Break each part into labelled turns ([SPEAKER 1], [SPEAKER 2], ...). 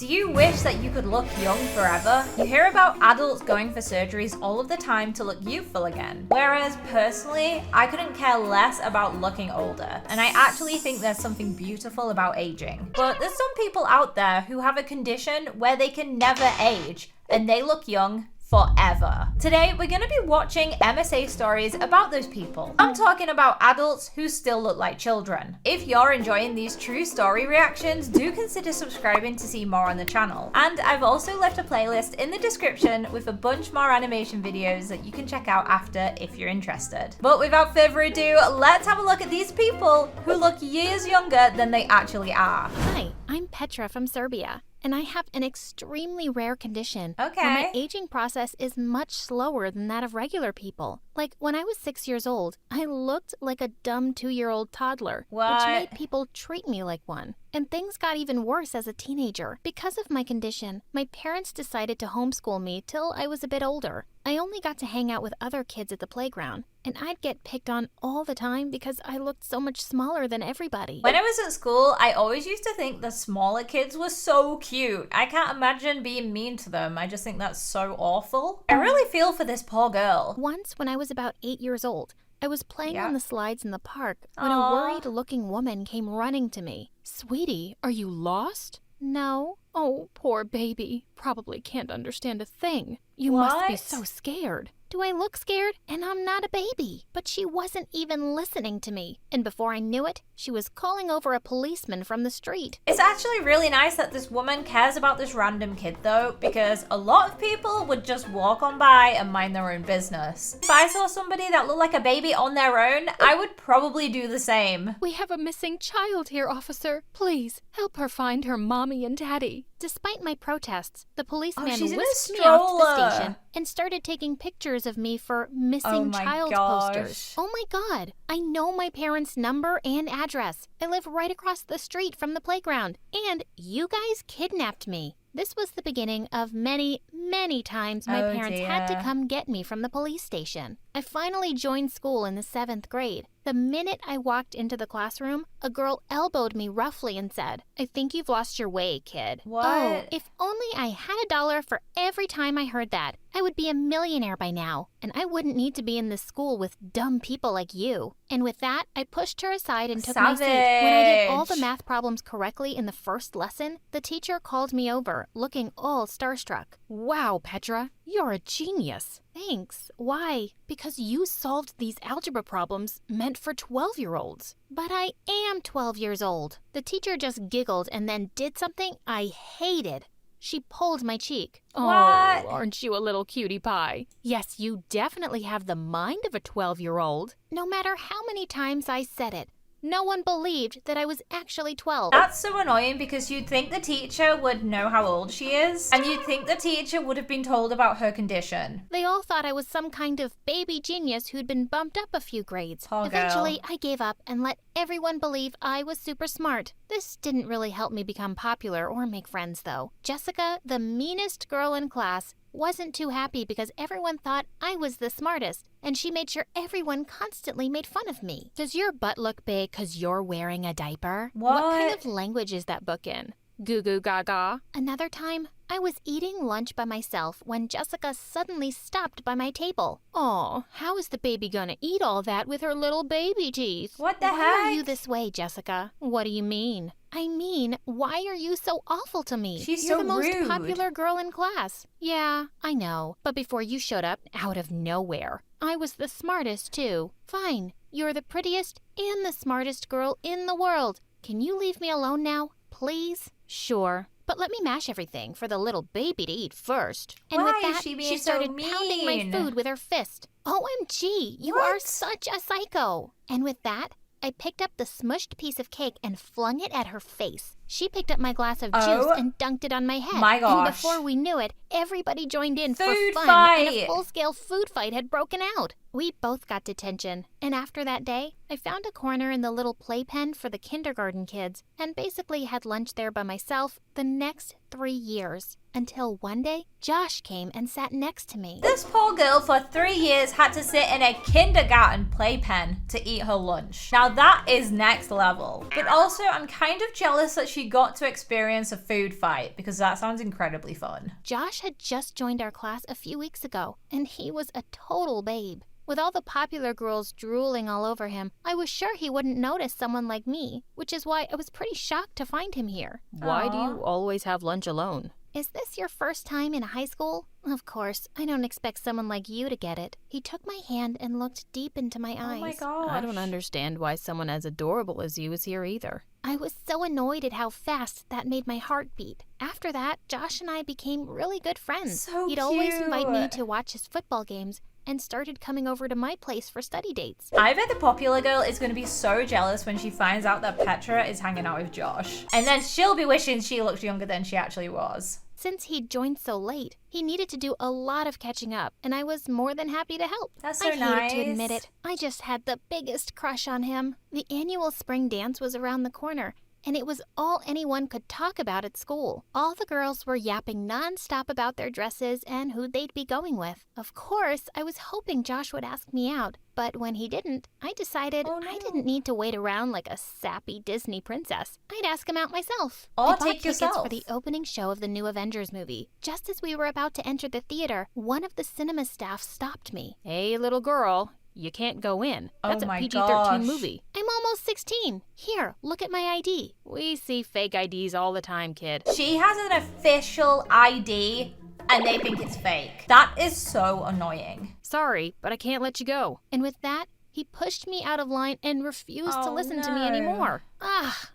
[SPEAKER 1] Do you wish that you could look young forever? You hear about adults going for surgeries all of the time to look youthful again. Whereas personally, I couldn't care less about looking older. And I actually think there's something beautiful about aging. But there's some people out there who have a condition where they can never age and they look young forever. Today, we're gonna be watching MSA stories about those people. I'm talking about adults who still look like children. If you're enjoying these true story reactions, do consider subscribing to see more on the channel. And I've also left a playlist in the description with a bunch more animation videos that you can check out after if you're interested. But without further ado, let's have a look at these people who look years younger than they actually are.
[SPEAKER 2] Hi, I'm Petra from Serbia, and I have an extremely rare condition.
[SPEAKER 1] Okay.
[SPEAKER 2] Where my aging process is much slower than that of regular people. Like, when I was 6 years old, I looked like a dumb 2-year-old toddler, which made people treat me like one. And things got even worse as a teenager. Because of my condition, my parents decided to homeschool me till I was a bit older. I only got to hang out with other kids at the playground, and I'd get picked on all the time because I looked so much smaller than everybody.
[SPEAKER 1] When I was at school, I always used to think the smaller kids were so cute. I can't imagine being mean to them. I just think that's so awful. I really feel for this poor girl.
[SPEAKER 2] Once, when I was about 8 years old, I was playing on the slides in the park when
[SPEAKER 1] Aww.
[SPEAKER 2] a worried-looking woman came running to me. "Sweetie, are you lost?" "No." "Oh, poor baby. Probably can't understand a thing. You must be so scared." "Do I look scared? And I'm not a baby." But she wasn't even listening to me. And before I knew it, she was calling over a policeman from the street.
[SPEAKER 1] It's actually really nice that this woman cares about this random kid though, because a lot of people would just walk on by and mind their own business. If I saw somebody that looked like a baby on their own, I would probably do the same.
[SPEAKER 2] "We have a missing child here, officer. Please, help her find her mommy and daddy." Despite my protests, the policeman whisked me off to the station and started taking pictures of me for missing child posters. Oh my God, I know my parents' number and address. I live right across the street from the playground, and you guys kidnapped me. This was the beginning of many, many times my parents had to come get me from the police station. I finally joined school in the 7th grade. The minute I walked into the classroom, a girl elbowed me roughly and said, "I think you've lost your way, kid."
[SPEAKER 1] What?
[SPEAKER 2] Oh, if only I had $1 for every time I heard that. I would be a millionaire by now, and I wouldn't need to be in this school with dumb people like you. And with that, I pushed her aside and took my seat. When I did all the math problems correctly in the first lesson, the teacher called me over, looking all starstruck. "Wow, Petra, you're a genius." "Thanks. Why?" "Because you solved these algebra problems meant for 12-year-olds. "But I am 12 years old." The teacher just giggled and then did something I hated. She pulled my cheek.
[SPEAKER 1] What?
[SPEAKER 2] "Oh, aren't you a little cutie pie?" "Yes, you definitely have the mind of a 12-year-old. No matter how many times I said it, no one believed that I was actually 12.
[SPEAKER 1] That's so annoying because you'd think the teacher would know how old she is, and you'd think the teacher would have been told about her condition.
[SPEAKER 2] They all thought I was some kind of baby genius who'd been bumped up a few grades.
[SPEAKER 1] Poor girl.
[SPEAKER 2] Eventually, I gave up and let everyone believe I was super smart. This didn't really help me become popular or make friends, though. Jessica, the meanest girl in class, wasn't too happy because everyone thought I was the smartest, and she made sure everyone constantly made fun of me. "Does your butt look big because you're wearing a diaper?"
[SPEAKER 1] What?
[SPEAKER 2] What kind of language is that book in? "Goo goo gaga." Another time, I was eating lunch by myself when Jessica suddenly stopped by my table. "Aw, how is the baby gonna eat all that with her little baby teeth?"
[SPEAKER 1] What the
[SPEAKER 2] Why
[SPEAKER 1] heck?
[SPEAKER 2] are you this way, Jessica? "What do you mean?" "I mean, why are you so awful to me?
[SPEAKER 1] She's
[SPEAKER 2] You're
[SPEAKER 1] so
[SPEAKER 2] the most
[SPEAKER 1] rude.
[SPEAKER 2] popular girl in class." "Yeah, I know. But before you showed up out of nowhere, I was the smartest too." "Fine. You're the prettiest and the smartest girl in the world. Can you leave me alone now, please?" "Sure. But let me mash everything for the little baby to eat first." And
[SPEAKER 1] Why
[SPEAKER 2] with
[SPEAKER 1] is
[SPEAKER 2] that,
[SPEAKER 1] she being
[SPEAKER 2] she
[SPEAKER 1] so
[SPEAKER 2] started pounding my
[SPEAKER 1] mean?
[SPEAKER 2] food with her fist. OMG, you are such a psycho. And with that, I picked up the smushed piece of cake and flung it at her face. She picked up my glass of juice and dunked it on my head.
[SPEAKER 1] My gosh.
[SPEAKER 2] And before we knew it, everybody joined in for
[SPEAKER 1] Food
[SPEAKER 2] fun,
[SPEAKER 1] fight.
[SPEAKER 2] and a full-scale food fight had broken out. We both got detention, and after that day, I found a corner in the little playpen for the kindergarten kids, and basically had lunch there by myself the next 3 years. Until one day, Josh came and sat next to me.
[SPEAKER 1] This poor girl for 3 years had to sit in a kindergarten playpen to eat her lunch. Now that is next level. But also, I'm kind of jealous that she she got to experience a food fight, because that sounds incredibly fun.
[SPEAKER 2] Josh had just joined our class a few weeks ago, and he was a total babe. With all the popular girls drooling all over him, I was sure he wouldn't notice someone like me, which is why I was pretty shocked to find him here.
[SPEAKER 3] Why do you always have lunch alone?
[SPEAKER 2] Is this your first time in high school? Of course, I don't expect someone like you to get it. He took my hand and looked deep into my eyes.
[SPEAKER 1] Oh my gosh.
[SPEAKER 3] I don't understand why someone as adorable as you is here either.
[SPEAKER 2] I was so annoyed at how fast that made my heart beat. After that, Josh and I became really good friends.
[SPEAKER 1] So
[SPEAKER 2] He'd always invite me to watch his football games and started coming over to my place for study dates.
[SPEAKER 1] I bet the popular girl is going to be so jealous when she finds out that Petra is hanging out with Josh. And then she'll be wishing she looked younger than she actually was.
[SPEAKER 2] Since he'd joined so late, he needed to do a lot of catching up, and I was more than happy to help.
[SPEAKER 1] That's so
[SPEAKER 2] I
[SPEAKER 1] nice.
[SPEAKER 2] hated to admit it. I just had the biggest crush on him. The annual spring dance was around the corner, and it was all anyone could talk about at school. All the girls were yapping nonstop about their dresses and who they'd be going with. Of course, I was hoping Josh would ask me out, but when he didn't, I decided I didn't need to wait around like a sappy Disney princess. I'd ask him out myself.
[SPEAKER 1] Or
[SPEAKER 2] I bought
[SPEAKER 1] take
[SPEAKER 2] tickets
[SPEAKER 1] yourself.
[SPEAKER 2] for the opening show of the new Avengers movie. Just as we were about to enter the theater, one of the cinema staff stopped me.
[SPEAKER 3] Hey, little girl, you can't go in. That's
[SPEAKER 1] Oh
[SPEAKER 3] a
[SPEAKER 1] my
[SPEAKER 3] PG-13
[SPEAKER 1] gosh.
[SPEAKER 3] movie.
[SPEAKER 2] I'm almost 16. Here, look at my ID.
[SPEAKER 3] We see fake IDs all the time, kid.
[SPEAKER 1] She has an official ID and they think it's fake. That is so annoying.
[SPEAKER 3] Sorry, but I can't let you go.
[SPEAKER 2] And with that, he pushed me out of line and refused to
[SPEAKER 1] Oh,
[SPEAKER 2] listen to me
[SPEAKER 1] no.
[SPEAKER 2] anymore.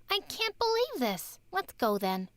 [SPEAKER 2] I can't believe this. Let's go then.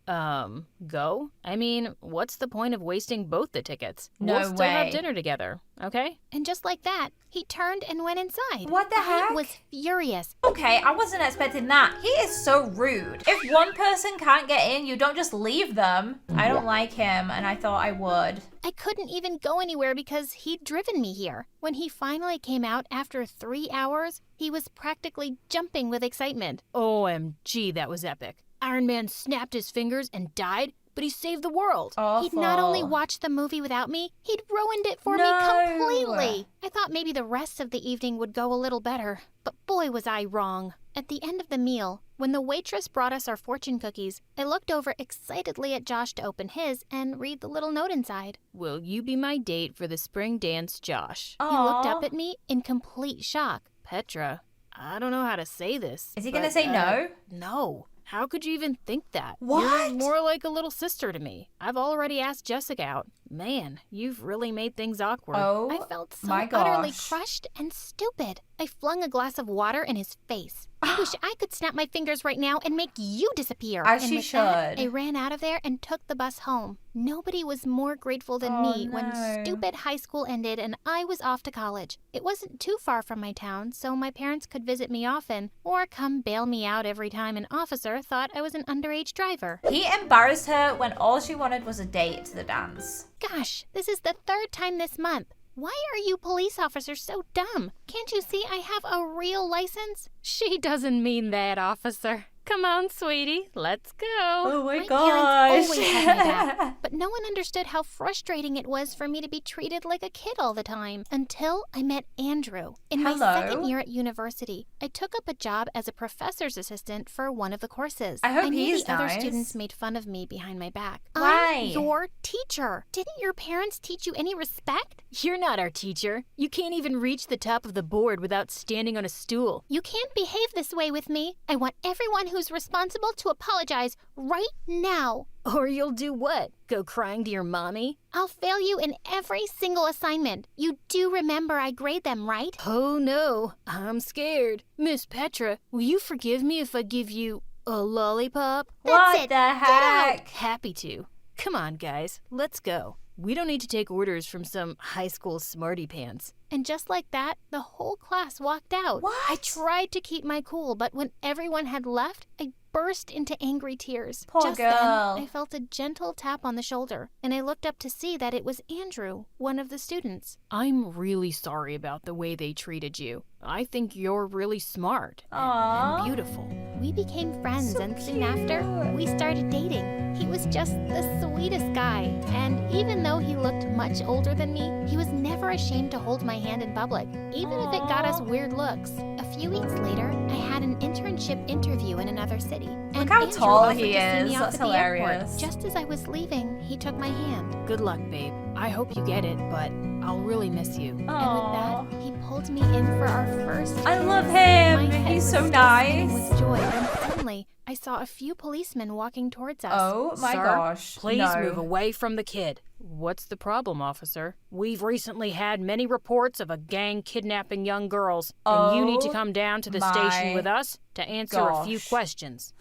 [SPEAKER 3] Go? I mean, what's the point of wasting both the tickets?
[SPEAKER 1] No
[SPEAKER 3] We'll still
[SPEAKER 1] way.
[SPEAKER 3] have dinner together, okay?
[SPEAKER 2] And just like that, he turned and went inside.
[SPEAKER 1] What the heck?
[SPEAKER 2] I was furious.
[SPEAKER 1] Okay, I wasn't expecting that. He is so rude. If one person can't get in, you don't just leave them. I don't like him, and I thought I would.
[SPEAKER 2] I couldn't even go anywhere because he'd driven me here. When he finally came out after 3 hours, he was practically jumping with excitement.
[SPEAKER 3] OMG, that was epic. Iron Man snapped his fingers and died, but he saved the world.
[SPEAKER 1] Awful.
[SPEAKER 2] He'd not only watched the movie without me, he'd ruined it for me
[SPEAKER 1] No.
[SPEAKER 2] completely. I thought maybe the rest of the evening would go a little better, but boy was I wrong. At the end of the meal, when the waitress brought us our fortune cookies, I looked over excitedly at Josh to open his and read the little note inside.
[SPEAKER 3] Will you be my date for the spring dance, Josh?
[SPEAKER 2] He looked up at me in complete shock.
[SPEAKER 3] Petra, I don't know how to say this.
[SPEAKER 1] Is he gonna
[SPEAKER 3] but,
[SPEAKER 1] say no?
[SPEAKER 3] No. How could you even think that?
[SPEAKER 1] What?
[SPEAKER 3] You're more like a little sister to me. I've already asked Jessica out. Man, you've really made things awkward.
[SPEAKER 1] Oh,
[SPEAKER 2] I felt so
[SPEAKER 1] my
[SPEAKER 2] utterly
[SPEAKER 1] gosh.
[SPEAKER 2] crushed and stupid. I flung a glass of water in his face. I wish I could snap my fingers right now and make you disappear.
[SPEAKER 1] As
[SPEAKER 2] and
[SPEAKER 1] she
[SPEAKER 2] with that,
[SPEAKER 1] should.
[SPEAKER 2] I ran out of there and took the bus home. Nobody was more grateful than me when
[SPEAKER 1] no.
[SPEAKER 2] stupid high school ended and I was off to college. It wasn't too far from my town, so my parents could visit me often or come bail me out every time an officer thought I was an underage driver.
[SPEAKER 1] He embarrassed her when all she wanted was a date to the dance.
[SPEAKER 2] Gosh, this is the 3rd time this month. Why are you police officers so dumb? Can't you see I have a real license?
[SPEAKER 3] She doesn't mean that, officer. Come on, sweetie, let's go.
[SPEAKER 1] Oh my
[SPEAKER 2] My
[SPEAKER 1] gosh.
[SPEAKER 2] parents always had my back, but no one understood how frustrating it was for me to be treated like a kid all the time until I met Andrew. In my
[SPEAKER 1] Hello.
[SPEAKER 2] 2nd year at university, I took up a job as a professor's assistant for one of the courses.
[SPEAKER 1] I hope
[SPEAKER 2] knew
[SPEAKER 1] he's
[SPEAKER 2] the other
[SPEAKER 1] nice.
[SPEAKER 2] students made fun of me behind my back.
[SPEAKER 1] Why?
[SPEAKER 2] I'm your teacher. Didn't your parents teach you any respect?
[SPEAKER 3] You're not our teacher. You can't even reach the top of the board without standing on a stool.
[SPEAKER 2] You can't behave this way with me. I want everyone who's responsible to apologize right now.
[SPEAKER 3] Or you'll do what? Go crying to your mommy?
[SPEAKER 2] I'll fail you in every single assignment. You do remember I grade them, right?
[SPEAKER 3] Oh no, I'm scared. Miss Petra, will you forgive me if I give you a lollipop?
[SPEAKER 1] What
[SPEAKER 2] That's it.
[SPEAKER 1] the
[SPEAKER 2] Get
[SPEAKER 1] heck?
[SPEAKER 3] Happy to. Come on, guys, let's go. We don't need to take orders from some high school smarty pants.
[SPEAKER 2] And just like that, the whole class walked out.
[SPEAKER 1] What?
[SPEAKER 2] I tried to keep my cool, but when everyone had left, I burst into angry tears.
[SPEAKER 1] Poor
[SPEAKER 2] Just
[SPEAKER 1] girl.
[SPEAKER 2] then, I felt a gentle tap on the shoulder, and I looked up to see that it was Andrew, one of the students.
[SPEAKER 3] I'm really sorry about the way they treated you. I think you're really smart
[SPEAKER 1] Aww.
[SPEAKER 3] and beautiful.
[SPEAKER 2] We became friends,
[SPEAKER 1] So
[SPEAKER 2] and soon after,
[SPEAKER 1] cute.
[SPEAKER 2] we started dating. He was just the sweetest guy, and even though he looked much older than me, he was never ashamed to hold my hand in public, even if it got us
[SPEAKER 1] Aw.
[SPEAKER 2] weird looks. A few weeks later, I had an internship interview in another city.
[SPEAKER 1] Look how
[SPEAKER 2] Andrew
[SPEAKER 1] tall
[SPEAKER 2] offered
[SPEAKER 1] he
[SPEAKER 2] to see me
[SPEAKER 1] is.
[SPEAKER 2] off
[SPEAKER 1] That's
[SPEAKER 2] at the airport.
[SPEAKER 1] hilarious.
[SPEAKER 2] Just as I was leaving, he took my hand.
[SPEAKER 3] Good luck, babe. I hope you get it, but I'll really miss you.
[SPEAKER 2] And with
[SPEAKER 1] Aww.
[SPEAKER 2] that, he pulled me in for our first
[SPEAKER 1] I love
[SPEAKER 2] My
[SPEAKER 1] him.
[SPEAKER 2] head
[SPEAKER 1] He's
[SPEAKER 2] was
[SPEAKER 1] so
[SPEAKER 2] still
[SPEAKER 1] nice.
[SPEAKER 2] spinning with joy when suddenly I saw a few policemen walking towards us.
[SPEAKER 1] Oh my
[SPEAKER 3] Sir,
[SPEAKER 1] gosh.
[SPEAKER 3] Please
[SPEAKER 1] no.
[SPEAKER 3] move away from the kid. What's the problem, officer? We've recently had many reports of a gang kidnapping young girls, and you need to
[SPEAKER 1] Oh
[SPEAKER 3] come down to the
[SPEAKER 1] my
[SPEAKER 3] station with us to answer a few
[SPEAKER 1] gosh.
[SPEAKER 3] questions.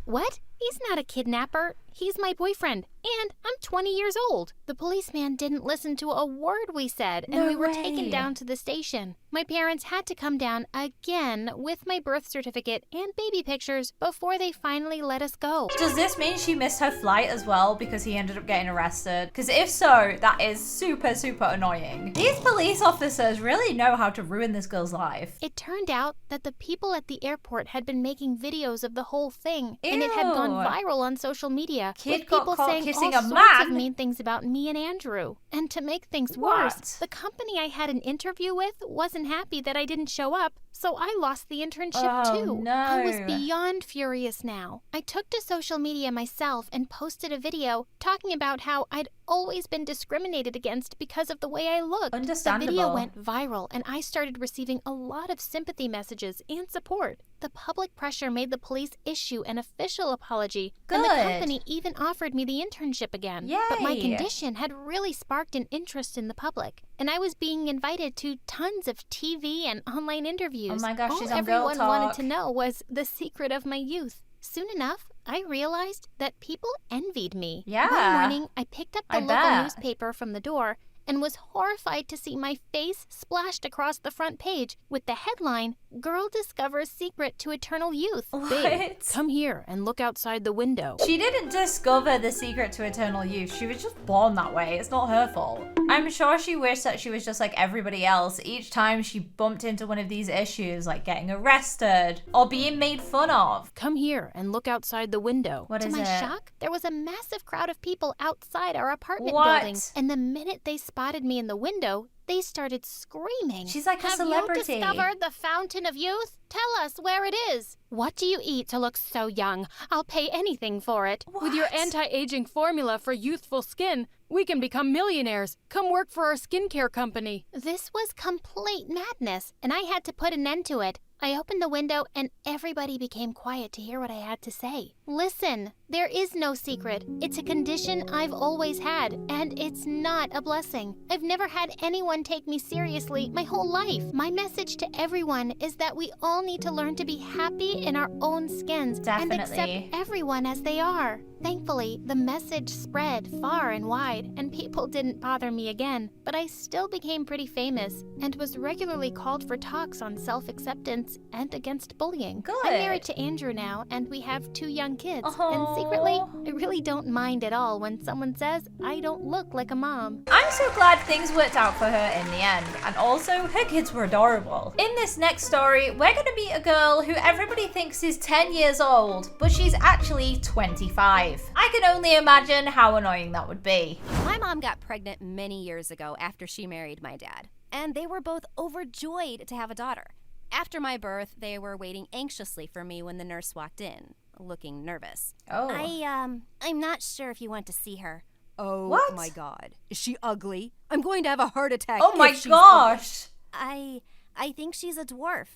[SPEAKER 2] What? He's not a kidnapper. He's my boyfriend, and I'm 20 years old. The policeman didn't listen to a word we said, and
[SPEAKER 1] No
[SPEAKER 2] we were
[SPEAKER 1] way.
[SPEAKER 2] taken down to the station. My parents had to come down again with my birth certificate and baby pictures before they finally let us go.
[SPEAKER 1] Does this mean she missed her flight as well because he ended up getting arrested? Because if so, that is super, super annoying. These police officers really know how to ruin this girl's life.
[SPEAKER 2] It turned out that the people at the airport had been making videos of the whole thing, and it had gone
[SPEAKER 1] Ew.
[SPEAKER 2] viral on social media.
[SPEAKER 1] Kid
[SPEAKER 2] with
[SPEAKER 1] got
[SPEAKER 2] people
[SPEAKER 1] caught
[SPEAKER 2] saying
[SPEAKER 1] kissing
[SPEAKER 2] all
[SPEAKER 1] a
[SPEAKER 2] sorts of
[SPEAKER 1] man?
[SPEAKER 2] mean things about me and Andrew. And to make things
[SPEAKER 1] What?
[SPEAKER 2] worse, the company I had an interview with wasn't happy that I didn't show up, so I lost the internship
[SPEAKER 1] Oh,
[SPEAKER 2] too.
[SPEAKER 1] no.
[SPEAKER 2] I was beyond furious now. I took to social media myself and posted a video talking about how I'd always been discriminated against because of the way I looked.
[SPEAKER 1] Understandable.
[SPEAKER 2] The video went viral, and I started receiving a lot of sympathy messages and support. The public pressure made the police issue an official apology, and the
[SPEAKER 1] Good.
[SPEAKER 2] company even offered me the internship again. But my
[SPEAKER 1] Yay.
[SPEAKER 2] condition had really sparked an interest in the public, and I was being invited to tons of TV and online interviews.
[SPEAKER 1] Oh my gosh,
[SPEAKER 2] All
[SPEAKER 1] she's on Girl
[SPEAKER 2] everyone wanted
[SPEAKER 1] Talk.
[SPEAKER 2] to know was the secret of my youth. Soon enough, I realized that people envied me.
[SPEAKER 1] Yeah.
[SPEAKER 2] One morning, I picked up the
[SPEAKER 1] I
[SPEAKER 2] local
[SPEAKER 1] bet.
[SPEAKER 2] newspaper from the door and was horrified to see my face splashed across the front page with the headline, "Girl Discovers Secret to Eternal Youth."
[SPEAKER 3] Babe,
[SPEAKER 1] What?
[SPEAKER 3] come here and look outside the window.
[SPEAKER 1] She didn't discover the secret to eternal youth. She was just born that way. It's not her fault. I'm sure she wished that she was just like everybody else. Each time she bumped into one of these issues, like getting arrested or being made fun of.
[SPEAKER 3] Come here and look outside the window.
[SPEAKER 1] What
[SPEAKER 2] To
[SPEAKER 1] is
[SPEAKER 2] my
[SPEAKER 1] it?
[SPEAKER 2] shock, there was a massive crowd of people outside our apartment
[SPEAKER 1] What?
[SPEAKER 2] building, and the minute they spotted me in the window, they started screaming.
[SPEAKER 1] She's like a
[SPEAKER 2] Have
[SPEAKER 1] celebrity.
[SPEAKER 2] you discovered the fountain of youth? Tell us where it is. What do you eat to look so young? I'll pay anything for it.
[SPEAKER 3] With your
[SPEAKER 1] What?
[SPEAKER 3] anti-aging formula for youthful skin, we can become millionaires. Come work for our skincare company.
[SPEAKER 2] This was complete madness, and I had to put an end to it. I opened the window, and everybody became quiet to hear what I had to say. Listen, there is no secret. It's a condition I've always had, and it's not a blessing. I've never had anyone take me seriously my whole life. My message to everyone is that we all need to learn to be happy in our own skins and
[SPEAKER 1] Definitely.
[SPEAKER 2] accept everyone as they are. Thankfully, the message spread far and wide, and people didn't bother me again. But I still became pretty famous and was regularly called for talks on self-acceptance and against bullying.
[SPEAKER 1] Good.
[SPEAKER 2] I'm married to Andrew now, and we have 2 young kids.
[SPEAKER 1] Aw.
[SPEAKER 2] And secretly, I really don't mind at all when someone says I don't look like a mom.
[SPEAKER 1] I'm so glad things worked out for her in the end, and also her kids were adorable. In this next story, we're gonna meet a girl who everybody thinks is 10 years old, but she's actually 25. I can only imagine how annoying that would be.
[SPEAKER 4] My mom got pregnant many years ago after she married my dad, and they were both overjoyed to have a daughter. After my birth, they were waiting anxiously for me when the nurse walked in, looking nervous.
[SPEAKER 1] Oh.
[SPEAKER 4] I'm not sure if you want to see her.
[SPEAKER 5] Oh
[SPEAKER 1] What?
[SPEAKER 5] my god. Is she ugly? I'm going to have a heart attack.
[SPEAKER 1] Oh my
[SPEAKER 5] if she's
[SPEAKER 1] gosh.
[SPEAKER 4] I think she's a dwarf.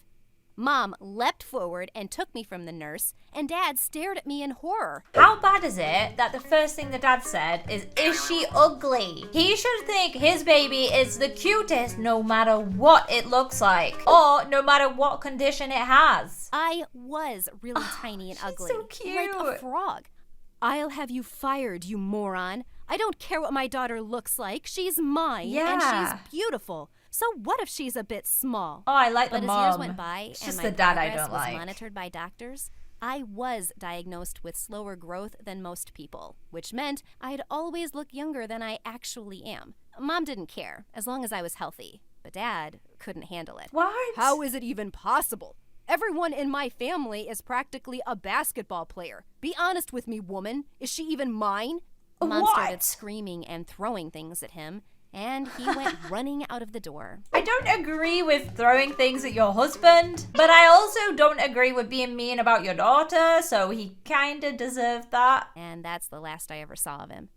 [SPEAKER 4] Mom leapt forward and took me from the nurse, and Dad stared at me in horror.
[SPEAKER 1] How bad is it that the first thing the dad said is she ugly? He should think his baby is the cutest no matter what it looks like, or no matter what condition it has.
[SPEAKER 4] I was really tiny and
[SPEAKER 1] she's
[SPEAKER 4] ugly,
[SPEAKER 1] so
[SPEAKER 4] like
[SPEAKER 1] cute.
[SPEAKER 4] a frog. I'll have you fired, you moron. I don't care what my daughter looks like. She's mine, and
[SPEAKER 1] Yeah.
[SPEAKER 4] she's beautiful. So what if she's a bit small?
[SPEAKER 1] Oh, I like
[SPEAKER 4] But
[SPEAKER 1] the
[SPEAKER 4] as years
[SPEAKER 1] mom.
[SPEAKER 4] went by
[SPEAKER 1] It's
[SPEAKER 4] and
[SPEAKER 1] just
[SPEAKER 4] my
[SPEAKER 1] the dad I
[SPEAKER 4] progress
[SPEAKER 1] don't
[SPEAKER 4] was
[SPEAKER 1] like.
[SPEAKER 4] monitored by doctors, I was diagnosed with slower growth than most people, which meant I'd always look younger than I actually am. Mom didn't care, as long as I was healthy, but Dad couldn't handle it.
[SPEAKER 1] What?
[SPEAKER 5] How is it even possible? Everyone in my family is practically a basketball player. Be honest with me, woman. Is she even mine?
[SPEAKER 4] Mom
[SPEAKER 1] What?
[SPEAKER 4] started screaming and throwing things at him, And he went running out of the door.
[SPEAKER 1] I don't agree with throwing things at your husband, but I also don't agree with being mean about your daughter, so he kinda deserved that.
[SPEAKER 4] And that's the last I ever saw of him.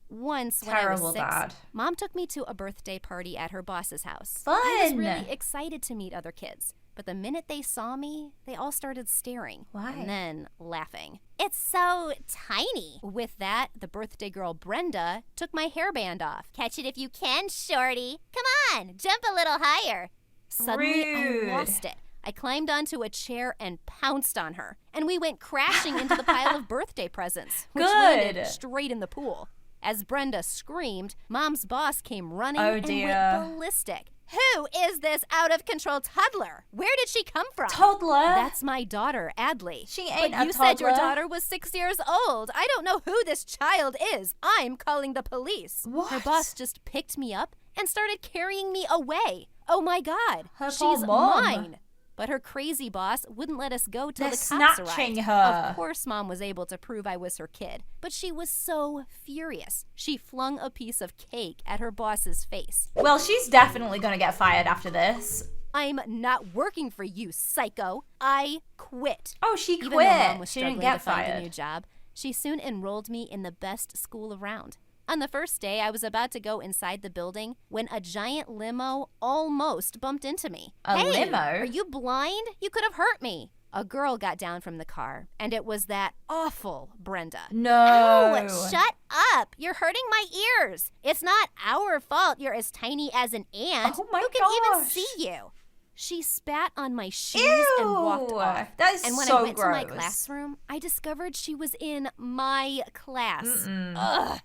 [SPEAKER 4] Once, when
[SPEAKER 1] Terrible
[SPEAKER 4] I was 6,
[SPEAKER 1] dad.
[SPEAKER 4] Mom took me to a birthday party at her boss's house.
[SPEAKER 1] Fun!
[SPEAKER 4] I was really excited to meet other kids. But the minute they saw me, they all started staring.
[SPEAKER 1] Why?
[SPEAKER 4] And then laughing. It's so tiny. With that, the birthday girl Brenda took my hairband off. Catch it if you can, shorty. Come on, jump a little higher. Suddenly,
[SPEAKER 1] Rude.
[SPEAKER 4] I lost it. I climbed onto a chair and pounced on her. And we went crashing into the pile of birthday presents, which landed
[SPEAKER 1] Good.
[SPEAKER 4] straight in the pool. As Brenda screamed, Mom's boss came running
[SPEAKER 1] Oh,
[SPEAKER 4] and
[SPEAKER 1] dear.
[SPEAKER 4] went ballistic. Who is this out-of-control toddler? Where did she come from?
[SPEAKER 1] Toddler?
[SPEAKER 4] That's my daughter, Adley.
[SPEAKER 1] She ain't
[SPEAKER 4] but
[SPEAKER 1] a
[SPEAKER 4] you said your
[SPEAKER 1] toddler.
[SPEAKER 4] daughter was 6 years old. I don't know who this child is. I'm calling the police.
[SPEAKER 1] What?
[SPEAKER 4] Her boss just picked me up and started carrying me away. Oh my God.
[SPEAKER 1] Her
[SPEAKER 4] She's
[SPEAKER 1] poor mom.
[SPEAKER 4] mine. But her crazy boss wouldn't let us go till
[SPEAKER 1] They're
[SPEAKER 4] the cops
[SPEAKER 1] snatching
[SPEAKER 4] arrived.
[SPEAKER 1] her.
[SPEAKER 4] Of course, Mom was able to prove I was her kid, but she was so furious. She flung a piece of cake at her boss's face.
[SPEAKER 1] Well, she's definitely gonna get fired after this.
[SPEAKER 4] I'm not working for you, psycho. I quit.
[SPEAKER 1] Oh, she
[SPEAKER 4] Even though Mom
[SPEAKER 1] quit.
[SPEAKER 4] was
[SPEAKER 1] She
[SPEAKER 4] struggling
[SPEAKER 1] didn't
[SPEAKER 4] to
[SPEAKER 1] get
[SPEAKER 4] find a
[SPEAKER 1] fired.
[SPEAKER 4] new job, she soon enrolled me in the best school around. On the first day, I was about to go inside the building when a giant limo almost bumped into me.
[SPEAKER 1] A
[SPEAKER 4] Hey,
[SPEAKER 1] limo?
[SPEAKER 4] are you blind? You could have hurt me. A girl got down from the car, and it was that awful Brenda.
[SPEAKER 1] No.
[SPEAKER 4] Oh, shut up. You're hurting my ears. It's not our fault you're as tiny as an ant.
[SPEAKER 1] Oh my
[SPEAKER 4] Who can even
[SPEAKER 1] gosh.
[SPEAKER 4] see you? She spat on my shoes and walked
[SPEAKER 1] Ew.
[SPEAKER 4] off.
[SPEAKER 1] That is
[SPEAKER 4] And when
[SPEAKER 1] so
[SPEAKER 4] I went to my
[SPEAKER 1] gross.
[SPEAKER 4] classroom, I discovered she was in my class. Ugh.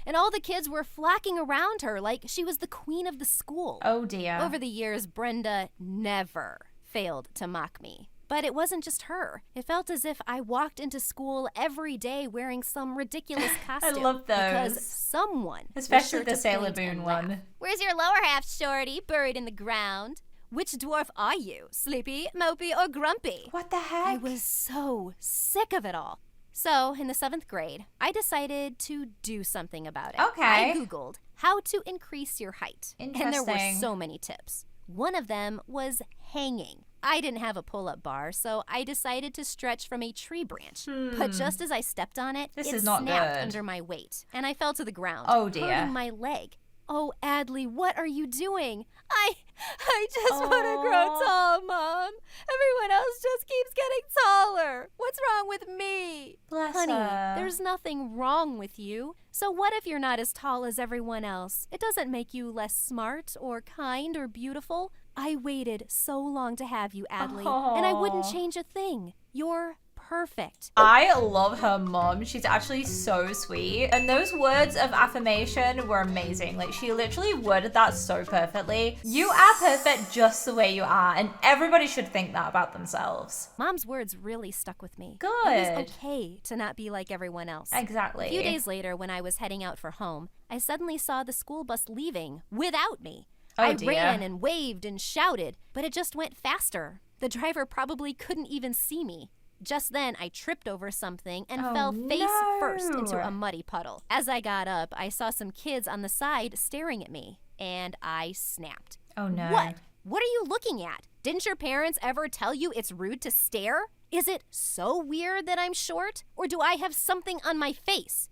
[SPEAKER 4] And all the kids were flocking around her like she was the queen of the school.
[SPEAKER 1] Oh dear.
[SPEAKER 4] Over the years, Brenda never failed to mock me. But it wasn't just her. It felt as if I walked into school every day wearing some ridiculous costume.
[SPEAKER 1] love
[SPEAKER 4] Because
[SPEAKER 1] those.
[SPEAKER 4] someone was
[SPEAKER 1] Especially
[SPEAKER 4] sure
[SPEAKER 1] the
[SPEAKER 4] to
[SPEAKER 1] Sailor
[SPEAKER 4] point and
[SPEAKER 1] Moon
[SPEAKER 4] laugh.
[SPEAKER 1] one.
[SPEAKER 4] Where's your lower half, shorty, buried in the ground? Which dwarf are you? Sleepy, mopey, or grumpy?
[SPEAKER 1] What the heck?
[SPEAKER 4] I was so sick of it all. So, in the 7th grade, I decided to do something about it.
[SPEAKER 1] Okay.
[SPEAKER 4] I Googled how to increase your height. And there were
[SPEAKER 1] Interesting.
[SPEAKER 4] so many tips. One of them was hanging. I didn't have a pull-up bar, so I decided to stretch from a tree branch. But just as I stepped on it,
[SPEAKER 1] This
[SPEAKER 4] it
[SPEAKER 1] is not
[SPEAKER 4] snapped
[SPEAKER 1] good.
[SPEAKER 4] under my weight, and I fell to the ground,
[SPEAKER 1] Oh, dear.
[SPEAKER 4] hurting my leg. Oh, Adley, what are you doing? I just want to grow tall, Mom. Everyone else just keeps getting taller. What's wrong with me?
[SPEAKER 1] Bless
[SPEAKER 4] Honey,
[SPEAKER 1] her.
[SPEAKER 4] there's nothing wrong with you. So what if you're not as tall as everyone else? It doesn't make you less smart or kind or beautiful. I waited so long to have you, Adley, and I wouldn't
[SPEAKER 1] Aw.
[SPEAKER 4] change a thing. You're perfect.
[SPEAKER 1] I love her mom. She's actually so sweet. And those words of affirmation were amazing. Like, she literally worded that so perfectly. You are perfect just the way you are. And everybody should think that about themselves.
[SPEAKER 4] Mom's words really stuck with me.
[SPEAKER 1] Good.
[SPEAKER 4] It was okay to not be like everyone else.
[SPEAKER 1] Exactly.
[SPEAKER 4] A few days later, when I was heading out for home, I suddenly saw the school bus leaving without me.
[SPEAKER 1] Oh,
[SPEAKER 4] I
[SPEAKER 1] dear.
[SPEAKER 4] ran and waved and shouted, but it just went faster. The driver probably couldn't even see me. Just then, I tripped over something and
[SPEAKER 1] Oh,
[SPEAKER 4] fell face first
[SPEAKER 1] no.
[SPEAKER 4] into a muddy puddle. As I got up, I saw some kids on the side staring at me, and I snapped.
[SPEAKER 1] Oh no.
[SPEAKER 4] What? What are you looking at? Didn't your parents ever tell you it's rude to stare? Is it so weird that I'm short? Or do I have something on my face?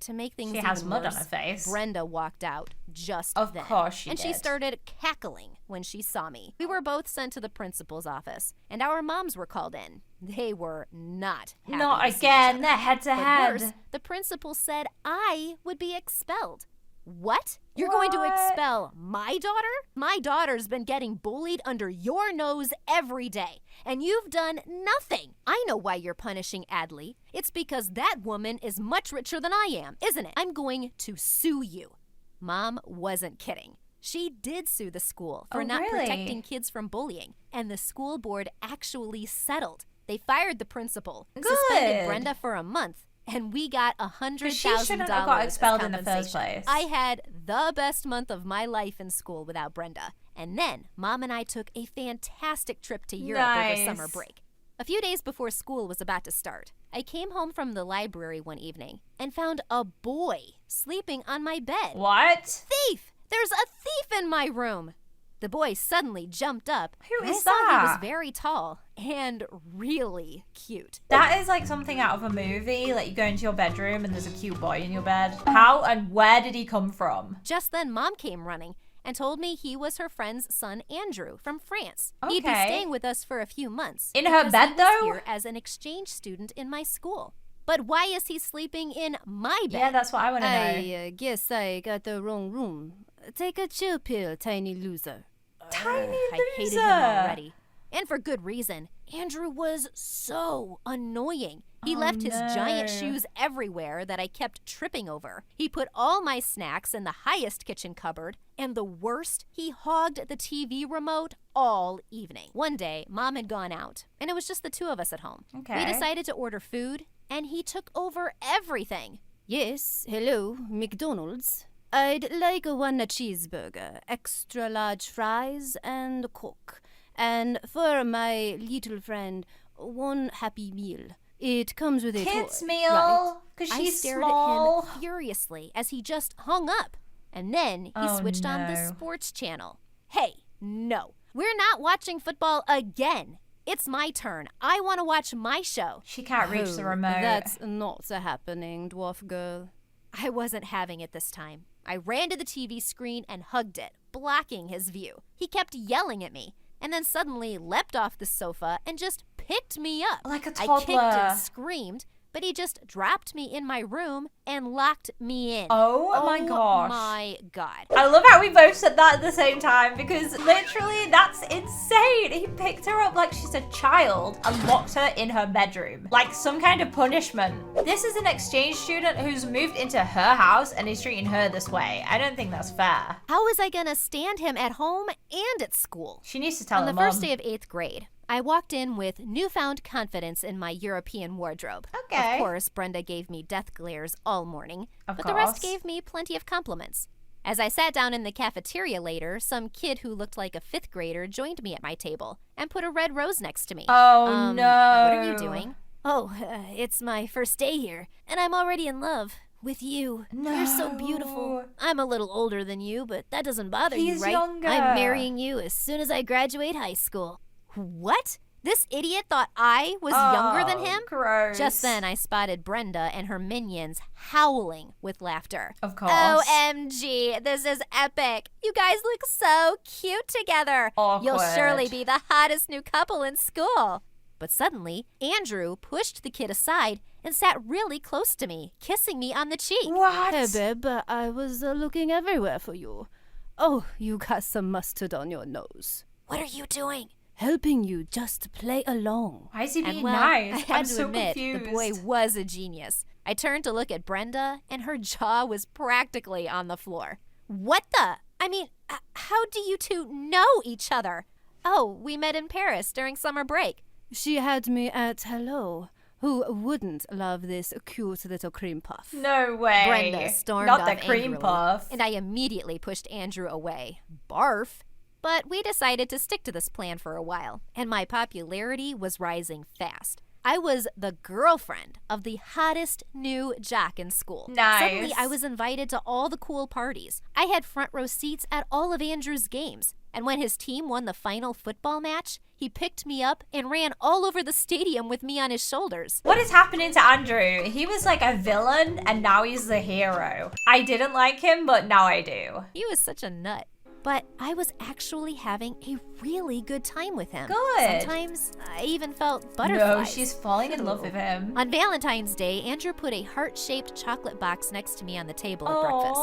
[SPEAKER 4] To make things
[SPEAKER 1] She has
[SPEAKER 4] even
[SPEAKER 1] mud on
[SPEAKER 4] worse,
[SPEAKER 1] her face.
[SPEAKER 4] Brenda walked out just
[SPEAKER 1] Of
[SPEAKER 4] then.
[SPEAKER 1] course she
[SPEAKER 4] And she
[SPEAKER 1] did.
[SPEAKER 4] started cackling when she saw me. We were both sent to the principal's office, and our moms were called in. They were not happy
[SPEAKER 1] Not
[SPEAKER 4] to see each
[SPEAKER 1] again.
[SPEAKER 4] other.
[SPEAKER 1] They're head to
[SPEAKER 4] But
[SPEAKER 1] head.
[SPEAKER 4] worse, the principal said I would be expelled. What? You're going to
[SPEAKER 1] What?
[SPEAKER 4] expel my daughter? My daughter's been getting bullied under your nose every day, and you've done nothing. I know why you're punishing Adley. It's because that woman is much richer than I am, isn't it? I'm going to sue you. Mom wasn't kidding. She did sue the school for
[SPEAKER 1] Oh,
[SPEAKER 4] not
[SPEAKER 1] really?
[SPEAKER 4] protecting kids from bullying, and the school board actually settled. They fired the principal, suspended
[SPEAKER 1] Good.
[SPEAKER 4] Brenda for a month, and we got $100,000.
[SPEAKER 1] She shouldn't have got
[SPEAKER 4] as
[SPEAKER 1] expelled in the first
[SPEAKER 4] compensation.
[SPEAKER 1] place.
[SPEAKER 4] I had the best month of my life in school without Brenda. And then Mom and I took a fantastic trip to Europe
[SPEAKER 1] Nice.
[SPEAKER 4] over summer break. A few days before school was about to start, I came home from the library one evening and found a boy sleeping on my bed.
[SPEAKER 1] What?
[SPEAKER 4] Thief! There's a thief in my room. The boy suddenly jumped up.
[SPEAKER 1] Who is
[SPEAKER 4] I saw he was
[SPEAKER 1] that?
[SPEAKER 4] very tall and really cute.
[SPEAKER 1] That is like something out of a movie. Like you go into your bedroom and there's a cute boy in your bed. How and where did he come from?
[SPEAKER 4] Just then, Mom came running and told me he was her friend's son, Andrew, from France.
[SPEAKER 1] Okay.
[SPEAKER 4] He'd be staying with us for a few months.
[SPEAKER 1] In her
[SPEAKER 4] because
[SPEAKER 1] bed,
[SPEAKER 4] he was
[SPEAKER 1] though?
[SPEAKER 4] here as an exchange student in my school. But why is he sleeping in my bed?
[SPEAKER 1] Yeah, that's what I want to know.
[SPEAKER 5] I guess I got the wrong room. Take a chill pill, tiny loser.
[SPEAKER 1] Tiny
[SPEAKER 4] I hated
[SPEAKER 1] loser.
[SPEAKER 4] him already. And for good reason. Andrew was so annoying. He left his giant shoes everywhere that I kept tripping over. He put all my snacks in the highest kitchen cupboard. And the worst, he hogged the TV remote all evening. One day, Mom had gone out, and it was just the two of us at home.
[SPEAKER 1] Okay.
[SPEAKER 4] We decided to order food, and he took over everything.
[SPEAKER 5] Yes, hello, McDonald's. I'd like a one cheeseburger, extra large fries, and a Coke. And for my little friend, one Happy Meal. It comes with a
[SPEAKER 1] Kids
[SPEAKER 5] toy,
[SPEAKER 1] meal,
[SPEAKER 5] right?
[SPEAKER 1] because
[SPEAKER 4] I
[SPEAKER 1] she's
[SPEAKER 4] stared
[SPEAKER 1] small.
[SPEAKER 4] at him furiously as he just hung up. And then he
[SPEAKER 1] Oh,
[SPEAKER 4] switched on the
[SPEAKER 1] no.
[SPEAKER 4] sports channel. Hey, no. We're not watching football again. It's my turn. I want to watch my show.
[SPEAKER 1] She can't reach the
[SPEAKER 5] Oh,
[SPEAKER 1] remote.
[SPEAKER 5] That's not happening, dwarf girl.
[SPEAKER 4] I wasn't having it this time. I ran to the TV screen and hugged it, blocking his view. He kept yelling at me, and then suddenly leapt off the sofa and just picked me up.
[SPEAKER 1] Like a
[SPEAKER 4] I kicked
[SPEAKER 1] toddler.
[SPEAKER 4] and screamed, but he just dropped me in my room and locked me in.
[SPEAKER 1] Oh my gosh.
[SPEAKER 4] My God.
[SPEAKER 1] I love how we both said that at the same time because literally that's insane. He picked her up like she's a child and locked her in her bedroom. Like some kind of punishment. This is an exchange student who's moved into her house and is treating her this way. I don't think that's fair.
[SPEAKER 4] How was I gonna stand him at home and at school?
[SPEAKER 1] She needs to tell
[SPEAKER 4] On
[SPEAKER 1] her
[SPEAKER 4] the
[SPEAKER 1] mom.
[SPEAKER 4] first day of 8th grade, I walked in with newfound confidence in my European wardrobe.
[SPEAKER 1] Okay.
[SPEAKER 4] Of course, Brenda gave me death glares all morning,
[SPEAKER 1] Of
[SPEAKER 4] but the rest
[SPEAKER 1] course.
[SPEAKER 4] gave me plenty of compliments. As I sat down in the cafeteria later, some kid who looked like a 5th grader joined me at my table and put a red rose next to me.
[SPEAKER 1] Oh no.
[SPEAKER 4] What are you doing? Oh, it's my first day here, and I'm already in love with you. You're so beautiful. I'm a little older than you, but that doesn't bother you,
[SPEAKER 1] He's
[SPEAKER 4] right?
[SPEAKER 1] younger.
[SPEAKER 4] I'm marrying you as soon as I graduate high school. What? This idiot thought I was younger than him?
[SPEAKER 1] Gross.
[SPEAKER 4] Just then, I spotted Brenda and her minions howling with laughter.
[SPEAKER 1] Of course.
[SPEAKER 4] OMG, this is epic. You guys look so cute together. You'll
[SPEAKER 1] Awkward.
[SPEAKER 4] surely be the hottest new couple in school. But suddenly, Andrew pushed the kid aside and sat really close to me, kissing me on the cheek.
[SPEAKER 1] What?
[SPEAKER 5] Hey, babe, I was looking everywhere for you. Oh, you got some mustard on your nose.
[SPEAKER 4] What are you doing?
[SPEAKER 5] Helping you just play along.
[SPEAKER 1] Why is he being
[SPEAKER 4] And well,
[SPEAKER 1] nice?
[SPEAKER 4] I had
[SPEAKER 1] I'm
[SPEAKER 4] to
[SPEAKER 1] so
[SPEAKER 4] admit,
[SPEAKER 1] confused.
[SPEAKER 4] the boy was a genius. I turned to look at Brenda, and her jaw was practically on the floor. What the? I mean, how do you two know each other? Oh, we met in Paris during summer break.
[SPEAKER 5] She had me at hello. Who wouldn't love this cute little cream puff?
[SPEAKER 1] No way.
[SPEAKER 4] Brenda stormed
[SPEAKER 1] Not
[SPEAKER 4] off
[SPEAKER 1] the cream
[SPEAKER 4] angrily,
[SPEAKER 1] puff.
[SPEAKER 4] and I immediately pushed Andrew away. Barf. But we decided to stick to this plan for a while, and my popularity was rising fast. I was the girlfriend of the hottest new jock in school.
[SPEAKER 1] Nice.
[SPEAKER 4] Suddenly, I was invited to all the cool parties. I had front row seats at all of Andrew's games. And when his team won the final football match, he picked me up and ran all over the stadium with me on his shoulders.
[SPEAKER 1] What is happening to Andrew? He was like a villain and now he's the hero. I didn't like him, but now I do.
[SPEAKER 4] He was such a nut. But I was actually having a really good time with him.
[SPEAKER 1] Good.
[SPEAKER 4] Sometimes I even felt butterflies.
[SPEAKER 1] No, she's falling in love with him.
[SPEAKER 4] On Valentine's Day, Andrew put a heart-shaped chocolate box next to me on the table at breakfast.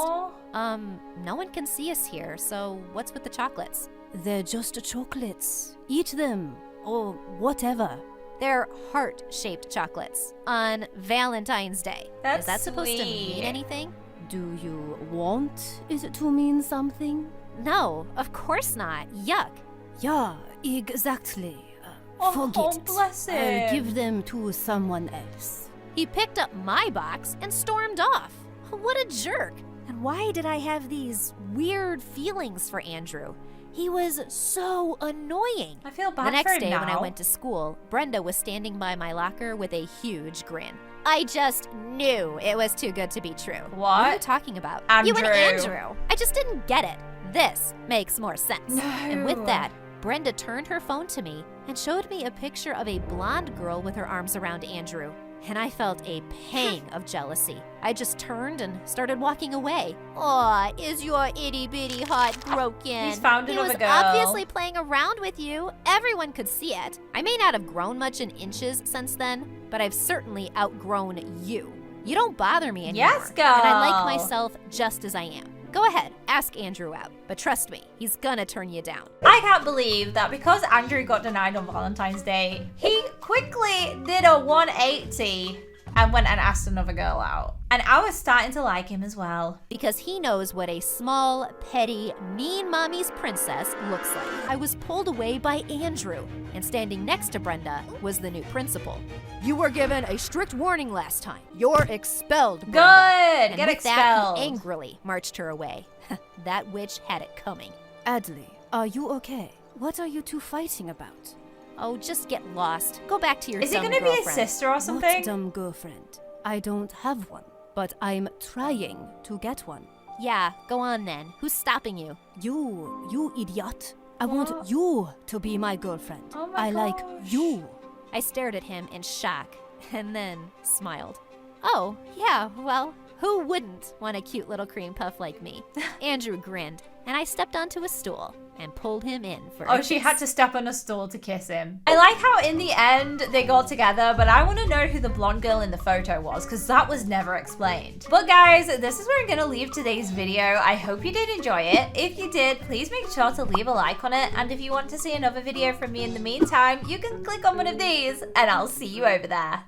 [SPEAKER 1] Aw.
[SPEAKER 4] No one can see us here, so what's with the chocolates?
[SPEAKER 5] They're just chocolates. Eat them, or whatever.
[SPEAKER 4] They're heart-shaped chocolates on Valentine's Day.
[SPEAKER 1] That's
[SPEAKER 4] Is that supposed to mean
[SPEAKER 1] sweet.
[SPEAKER 4] anything?
[SPEAKER 5] Do you want it to mean something?
[SPEAKER 4] No, of course not. Yuck.
[SPEAKER 5] Yeah, exactly.
[SPEAKER 1] Oh,
[SPEAKER 5] Forget it.
[SPEAKER 1] bless
[SPEAKER 5] I'll
[SPEAKER 1] him.
[SPEAKER 5] give them to someone else.
[SPEAKER 4] He picked up my box and stormed off. What a jerk. And why did I have these weird feelings for Andrew? He was so annoying.
[SPEAKER 1] I feel bad
[SPEAKER 4] The next
[SPEAKER 1] for him
[SPEAKER 4] day
[SPEAKER 1] now.
[SPEAKER 4] when I went to school, Brenda was standing by my locker with a huge grin. I just knew it was too good to be true.
[SPEAKER 1] What?
[SPEAKER 4] What are you talking about?
[SPEAKER 1] Andrew.
[SPEAKER 4] You and Andrew. I just didn't get it. This makes more sense.
[SPEAKER 1] No.
[SPEAKER 4] And with that, Brenda turned her phone to me and showed me a picture of a blonde girl with her arms around Andrew. And I felt a pang of jealousy. I just turned and started walking away. Aw, is your itty bitty heart broken?
[SPEAKER 1] He's found
[SPEAKER 4] He
[SPEAKER 1] another
[SPEAKER 4] was
[SPEAKER 1] girl.
[SPEAKER 4] obviously playing around with you. Everyone could see it. I may not have grown much in inches since then, but I've certainly outgrown you. You don't bother me anymore.
[SPEAKER 1] Yes, girl.
[SPEAKER 4] And I like myself just as I am. Go ahead, ask Andrew out. But trust me, he's gonna turn you down.
[SPEAKER 1] I can't believe that because Andrew got denied on Valentine's Day, he quickly did a 180 and went and asked another girl out. And I was starting to like him as well.
[SPEAKER 4] Because he knows what a small, petty, mean mommy's princess looks like. I was pulled away by Andrew, and standing next to Brenda was the new principal. You were given a strict warning last time. You're expelled, Brenda.
[SPEAKER 1] Good!
[SPEAKER 4] And
[SPEAKER 1] Get
[SPEAKER 4] with
[SPEAKER 1] expelled.
[SPEAKER 4] that, he angrily marched her away. That witch had it coming.
[SPEAKER 5] Adley, are you okay? What are you two fighting about?
[SPEAKER 4] Oh, just get lost. Go back to your
[SPEAKER 1] Is he
[SPEAKER 4] dumb
[SPEAKER 1] gonna be his
[SPEAKER 4] girlfriend.
[SPEAKER 1] sister or
[SPEAKER 5] What
[SPEAKER 1] something?
[SPEAKER 5] dumb girlfriend? I don't have one, but I'm trying to get one.
[SPEAKER 4] Yeah, go on then. Who's stopping you?
[SPEAKER 5] You idiot. I
[SPEAKER 1] What?
[SPEAKER 5] want you to be my girlfriend.
[SPEAKER 1] Oh my
[SPEAKER 5] I like
[SPEAKER 1] gosh.
[SPEAKER 5] you.
[SPEAKER 4] I stared at him in shock and then smiled. Oh, yeah, well, who wouldn't want a cute little cream puff like me? Andrew grinned, and I stepped onto a stool and pulled him in for a
[SPEAKER 1] Oh, she
[SPEAKER 4] kiss.
[SPEAKER 1] had to step on a stool to kiss him. I like how in the end they got together, but I want to know who the blonde girl in the photo was because that was never explained. But guys, this is where I'm going to leave today's video. I hope you did enjoy it. If you did, please make sure to leave a like on it. And if you want to see another video from me in the meantime, you can click on one of these and I'll see you over there.